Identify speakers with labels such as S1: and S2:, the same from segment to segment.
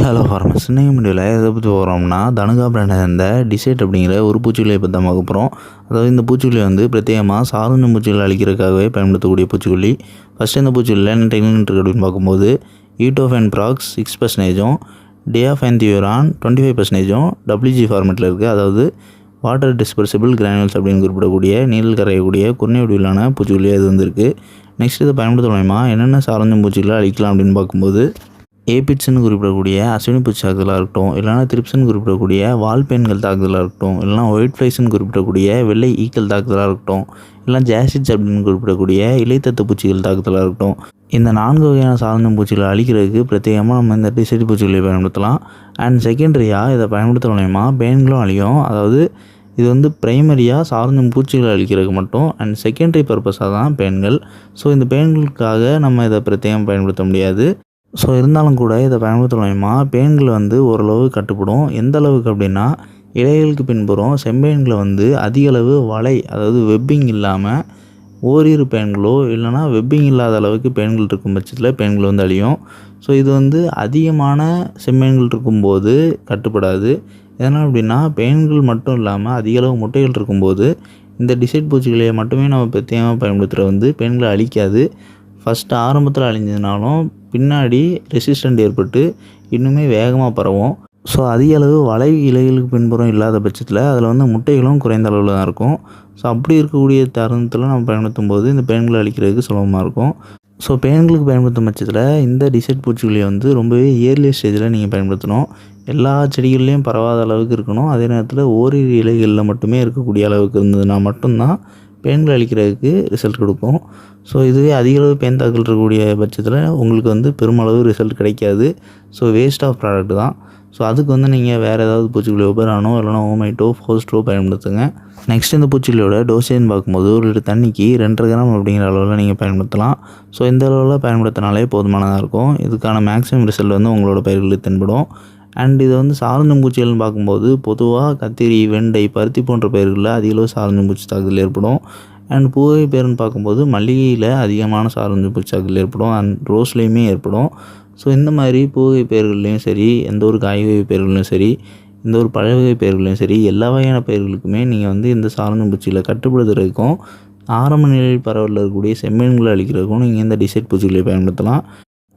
S1: Hello farmers, இன்னைக்கு வீடியோவில் எதை பற்றி போகிறோம்னா தனுகா பிராண்டை சேர்ந்த டிசைட் அப்படிங்கிற ஒரு பூச்சிக்கொல்லியை பற்றி தான் பார்க்க போகிறோம். அதாவது இந்த பூச்சிக்கொல்லி வந்து பிரத்யேகமாக சாதாரண பூச்சிகளை அழிக்கிறதுக்காகவே பயன்படுத்தக்கூடிய பூச்சிக்கொல்லி. ஃபஸ்ட்டு இந்த பூச்சிக்கொல்லியில் என்ன டெக்னிக் இருக்குது அப்படின்னு பார்க்கும்போது ஈட்டோஃபென் ப்ராக்ஸ் 6%, டியாஃபென்தியூரான் 25%, WG ஃபார்மெட்டில் இருக்குது. அதாவது வாட்டர் டிஸ்பர்சிபிள் கிரானுவல்ஸ் அப்படின்னு குறிப்பிடக்கூடிய நீரில் கரையக்கூடிய குறுநை வடிவிலான பூச்சிக்கொல்லியாக இது வந்துருக்கு. நெக்ஸ்ட் இதை பயன்படுத்த மூலமா என்னென்ன சாதாரண பூச்சிகளை அழிக்கலாம் அப்படின்னு பார்க்கும்போது ஏபிட்ஸ்ன்னு குறிப்பிடக்கூடிய அஸ்வினி பூச்சி தாக்குதலாக இருக்கட்டும், இல்லைனா த்ரிப்ஸ்ன்னு குறிப்பிடக்கூடிய வால்பேன்கள் தாக்குதலாக இருக்கட்டும், இல்லைனா ஒயிட் ஃப்ளைஸ்ன்னு குறிப்பிடக்கூடிய வெள்ளை ஈக்கள் தாக்குதலாக இருக்கட்டும், இல்லைனா ஜாசிட்ஸ் அப்படின்னு குறிப்பிடக்கூடிய இலைத்தத்து பூச்சிகள் தாக்குதலாக இருக்கட்டும், இந்த 4 வகையான சாதாரண பூச்சிகளை அழிக்கிறதுக்கு பிரத்யேகமாக நம்ம இந்த டிசைட் பூச்சிகளை பயன்படுத்தலாம். அண்ட் செகண்டரியாக இதை பயன்படுத்த மூலமா பேன்களும் அழியும். அதாவது இது வந்து ப்ரைமரியாக சாதாரண பூச்சிகளை அழிக்கிறதுக்கு மட்டும், அண்ட் செகண்டரி பர்பஸாக தான் பேன்கள். ஸோ இந்த பேன்களுக்காக நம்ம இதை பிரத்யேகம் பயன்படுத்த முடியாது. ஸோ இருந்தாலும் கூட இதை பயன்படுத்த மூலமா பேன்கள் வந்து ஓரளவு கட்டுப்படும். எந்த அளவுக்கு அப்படின்னா, இலைகளுக்கு பின்புறம் செம்பேன்களை வந்து அதிக அளவு வலை, அதாவது வெப்பிங் இல்லாமல் ஓரிரு பேன்களோ இல்லைனா வெப்பிங் இல்லாத அளவுக்கு பேன்கள் இருக்கும் பட்சத்தில் பேன்கள் வந்து அழியும். ஸோ இது வந்து அதிகமான செம்மேன்கள் இருக்கும்போது கட்டுப்படாது. எதனால் அப்படின்னா, பேன்கள் மட்டும் இல்லாமல் அதிக அளவு முட்டைகள் இருக்கும்போது இந்த டிசைட் பூச்சிகளையை மட்டுமே நம்ம பிரத்யேகமாக பயன்படுத்துகிற வந்து பேன்களை அழிக்காது. ஃபஸ்ட்டு ஆரம்பத்தில் அழிஞ்சதுனாலும் பின்னாடி ரெசிஸ்டண்ட் ஏற்பட்டு இன்னுமே வேகமாக பரவும். ஸோ அதிக அளவு வலை இலைகளுக்கு பின்புறம் இல்லாத பட்சத்தில் அதில் வந்து முட்டைகளும் குறைந்த அளவில் தான் இருக்கும். ஸோ அப்படி இருக்கக்கூடிய தருணத்தில் நம்ம பயன்படுத்தும் போது இந்த பேன்களை அழிக்கிறதுக்கு சுலபமாக இருக்கும். ஸோ பேன்களுக்கு பயன்படுத்தும் பட்சத்தில் இந்த டிசைட் பூச்சிகளை வந்து ரொம்பவே இயர்லி ஸ்டேஜில் நீங்கள் பயன்படுத்தணும். எல்லா செடிகள்லேயும் பரவாத அளவுக்கு இருக்கணும். அதே நேரத்தில் ஓரிரு இலைகளில் மட்டுமே இருக்கக்கூடிய அளவுக்கு இருந்ததுன்னா மட்டும்தான் பேன்களை அழிக்கிறதுக்கு ரிசல்ட் கொடுக்கும். ஸோ இதுவே அதிக அளவு பேன் தாக்கல் இருக்கக்கூடிய பட்சத்தில் உங்களுக்கு வந்து பெருமளவு ரிசல்ட் கிடைக்காது. ஸோ வேஸ்ட் ஆஃப் ப்ராடக்ட் தான். ஸோ அதுக்கு வந்து நீங்கள் வேறு ஏதாவது பூச்சிக்கொல்லி ஒபரானோ இல்லைனா ஓமைட்டோ ஃபோஸ்ட்ரோ பயன்படுத்துங்க. நெக்ஸ்ட் இந்த பூச்சிக்கொல்லியோட டோசேஜ்னு பார்க்கும்போது 1 லிட்டர் தண்ணிக்கு 2.5 கிராம் அப்படிங்கிற அளவில் நீங்கள் பயன்படுத்தலாம். ஸோ இந்த அளவில் பயன்படுத்தினாலே போதுமானதாக இருக்கும். இதுக்கான மேக்ஸிமம் ரிசல்ட் வந்து உங்களோட பயிர்களுக்கு தென்படும். அண்ட் இதை வந்து சாதாரண பூச்சிகள்னு பார்க்கும்போது பொதுவாக கத்திரி, வெண்டை, பருத்தி போன்ற பயிர்களில் அதிக அளவு சாதாரண பூச்சி தாக்குதல் ஏற்படும். அண்ட் பூவை பயிர்னு பார்க்கும்போது மல்லிகையில் அதிகமான சாதாரண பூச்சி தாக்குதல் ஏற்படும். அண்ட் ரோஸ்லேயுமே ஏற்படும். ஸோ இந்த மாதிரி பூவை பயிர்கள்லையும் சரி, எந்த ஒரு காய்கறி பயிர்கள்லையும் சரி, எந்த ஒரு பழ வகை பயிர்களையும் சரி, எல்லா வகையான பயிர்களுக்குமே நீங்கள் வந்து இந்த சாதாரண பூச்சிகளை கட்டுப்படுத்துறதுக்கும் ஆரம்ப நிலையில் பரவலில் இருக்கக்கூடிய செம்மீன்களை அழிக்கிறதுக்கும் நீங்கள் இந்த டிசைட் பூச்சிகளை பயன்படுத்தலாம்.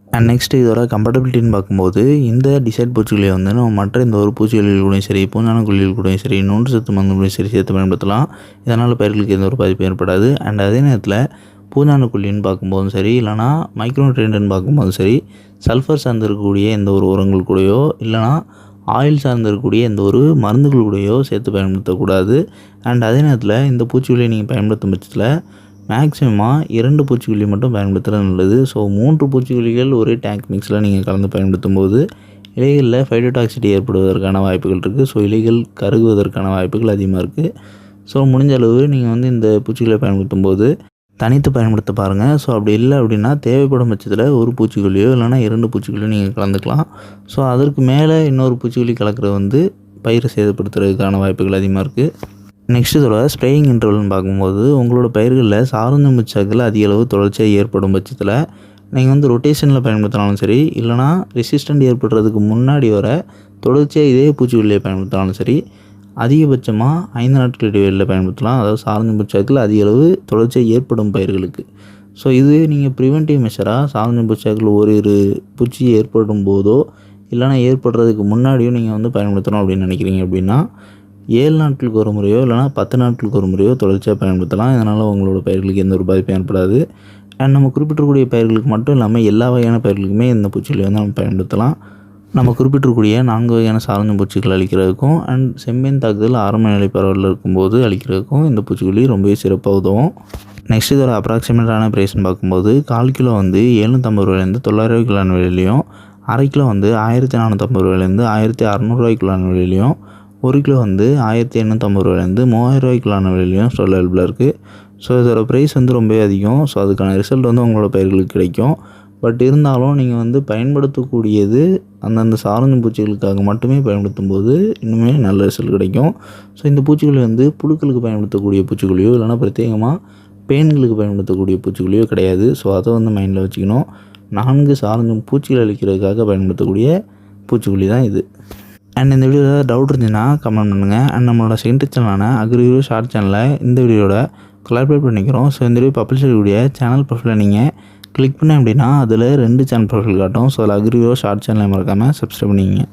S1: அண்ட் நெக்ஸ்ட் இதோட கம்பேட்டபிலிட்டின்னு பார்க்கும்போது இந்த டிசைட் பூச்சிகளை வந்து நம்ம மற்ற இந்த ஒரு பூச்சிகளில் கூடயும் சரி, பூஞ்சான கொல்லிகள் கூடயும் சரி, நொன்று சத்து மருந்து கூடயும் சரி சேர்த்து பயன்படுத்தலாம். இதனால் பயிர்களுக்கு எந்த ஒரு பாதிப்பும் ஏற்படாது. அண்ட் அதே நேரத்தில் பூஞ்சான கொல்லின்னு பார்க்கும்போதும் சரி, இல்லைனா மைக்ரோநியூட்ரியன்ட்னு பார்க்கும்போதும் சரி, சல்ஃபர் சார்ந்திருக்கக்கூடிய எந்த ஒரு உரங்கள் கூடயோ இல்லைனா ஆயில் சார்ந்திருக்கக்கூடிய எந்த ஒரு மருந்துகள் கூடயோ சேர்த்து பயன்படுத்தக்கூடாது. அண்ட் அதே நேரத்தில் இந்த பூச்சிகளை நீங்கள் பயன்படுத்தும் பட்சத்தில் மேக்ஸிமமாக 2 பூச்சிக்கொல்லி மட்டும் பயன்படுத்துகிறது நல்லது. ஸோ 3 பூச்சிக்கொல்லிகள் ஒரே டேங்க் மிக்ஸில் நீங்கள் கலந்து பயன்படுத்தும் போது இலைகளில் ஃபைட்டோடாக்சிட்டி ஏற்படுவதற்கான வாய்ப்புகள் இருக்குது. ஸோ இலைகள் கருகுவதற்கான வாய்ப்புகள் அதிகமாக இருக்குது. ஸோ முடிஞ்ச அளவு நீங்கள் வந்து இந்த பூச்சிகளை பயன்படுத்தும் போது தனித்து பயன்படுத்த பாருங்கள். ஸோ அப்படி இல்லை அப்படின்னா தேவைப்படும் பட்சத்தில் ஒரு பூச்சிக்கொல்லியோ இல்லைனா 2 பூச்சிக்கொல்லியோ நீங்கள் கலந்துக்கலாம். ஸோ அதற்கு மேலே இன்னொரு பூச்சிக்கொல்லி கலக்கிறது வந்து பயிரை சேதப்படுத்துறதுக்கான வாய்ப்புகள் அதிகமாக இருக்குது. நெக்ஸ்ட் இதோட ஸ்ப்ரேயிங் இன்டர்வல்னு பார்க்கும்போது உங்களோட பயிர்களில் சாதாரண பூச்சிகள் அதிக அளவு தொடர்ச்சியாக ஏற்படும் பட்சத்தில் நீங்கள் வந்து ரொட்டேஷனில் பயன்படுத்தினாலும் சரி, இல்லைனா ரெசிஸ்டண்ட் ஏற்படுறதுக்கு முன்னாடி வர தொடர்ச்சியாக இதே பூச்சிக்கொல்லியை பயன்படுத்தினாலும் சரி, அதிகபட்சமாக 5 நாட்கள் இடைவெளியில் பயன்படுத்தலாம். அதாவது சாதாரண பூச்சிகள் அதிக அளவு தொடர்ச்சியாக ஏற்படும் பயிர்களுக்கு. ஸோ இது நீங்கள் ப்ரிவென்டிவ் மெஷராக சாதாரண பூச்சிகள் ஓரிரு பூச்சி ஏற்படும் போதோ இல்லைனா ஏற்படுறதுக்கு முன்னாடியும் நீங்கள் வந்து பயன்படுத்தணும் அப்படின்னு நினைக்கிறீங்க அப்படின்னா 7 நாட்களுக்கு ஒரு முறையோ இல்லைனா 10 நாட்களுக்கு ஒரு முறையோ தொடர்ச்சியாக பயன்படுத்தலாம். இதனால் உங்களோட பயிர்களுக்கு எந்த ஒரு பாதிப்பும் ஏற்படாது. அண்ட் நம்ம குறிப்பிட்டக்கூடிய பயிர்களுக்கு மட்டும் இல்லாமல் எல்லா வகையான பயிர்களுக்குமே இந்த பூச்சிகளை வந்து நம்ம பயன்படுத்தலாம். நம்ம குறிப்பிட்டிருக்கக்கூடிய 4 வகையான சாதாரண பூச்சிகள் அழிக்கிறதுக்கும் அண்ட் செம்மீன் தாக்குதல் ஆரம்ப நிலை பரவலில் இருக்கும்போது அழிக்கிறதுக்கும் இந்த பூச்சிக்கொல்லி ரொம்பவே சிறப்பாக உதவும். நெக்ஸ்ட் இதோட அப்ராக்சிமேட்டான ப்ரைஸ்ன்னு பார்க்கும்போது 1/4 கிலோ வந்து 750 ரூபாயிலேருந்து 900 ரூபாய்க்குள்ளான விலையிலையும், 1/2 கிலோ வந்து 1450 ரூபாயிலேருந்து 1600 ரூபாய்க்குள்ளான விலையிலையும், 1 கிலோ வந்து 1850 ரூபாயிலேருந்து 3000 ரூபாய்க்குள்ளான விலையிலையும் ஸ்டோர் அவைலபிளாக இருக்குது. ஸோ இதோட ப்ரைஸ் வந்து ரொம்பவே அதிகம். ஸோ அதுக்கான ரிசல்ட் வந்து உங்களோட பயிர்களுக்கு கிடைக்கும். பட் இருந்தாலும் நீங்கள் வந்து பயன்படுத்தக்கூடியது அந்தந்த சாதாரண பூச்சிகளுக்காக மட்டுமே பயன்படுத்தும் போது இன்னுமே நல்ல ரிசல்ட் கிடைக்கும். ஸோ இந்த பூச்சிக்கொல்லி வந்து புழுக்களுக்கு பயன்படுத்தக்கூடிய பூச்சிக்கொல்லியோ இல்லைனா பிரத்யேகமாக பேன்களுக்கு பயன்படுத்தக்கூடிய பூச்சிக்கொல்லியோ கிடையாது. ஸோ அதை வந்து மைண்டில் வச்சுக்கணும். 4 சாதாரண பூச்சிகள் அழிக்கிறதுக்காக பயன்படுத்தக்கூடிய பூச்சிக்கொல்லி தான் இது. அண்ட் இந்த வீடியோவில் டவுட் இருந்துச்சுன்னா கமெண்ட் பண்ணுங்கள். அண்ட் நம்மளோட செகண்ட் சேனலான அக்ரிவியூ ஷார்ட் சேனலில் இந்த வீடியோட கொலாபரேட் பண்ணிக்கிறோம். ஸோ இந்த வீடியோ பப்ளிஷ் செய்யக்கூடிய சேனல் ப்ரொஃபைலை நீங்கள் கிளிக் பண்ணேன் அப்படின்னா அதில் 2 சேனல் ப்ரொஃபைல் காட்டும். ஸோ அதில் அக்ரிவியூ ஷார்ட் சேனலை மறக்காமல் சப்ஸ்கிரைப் பண்ணிக்கங்க.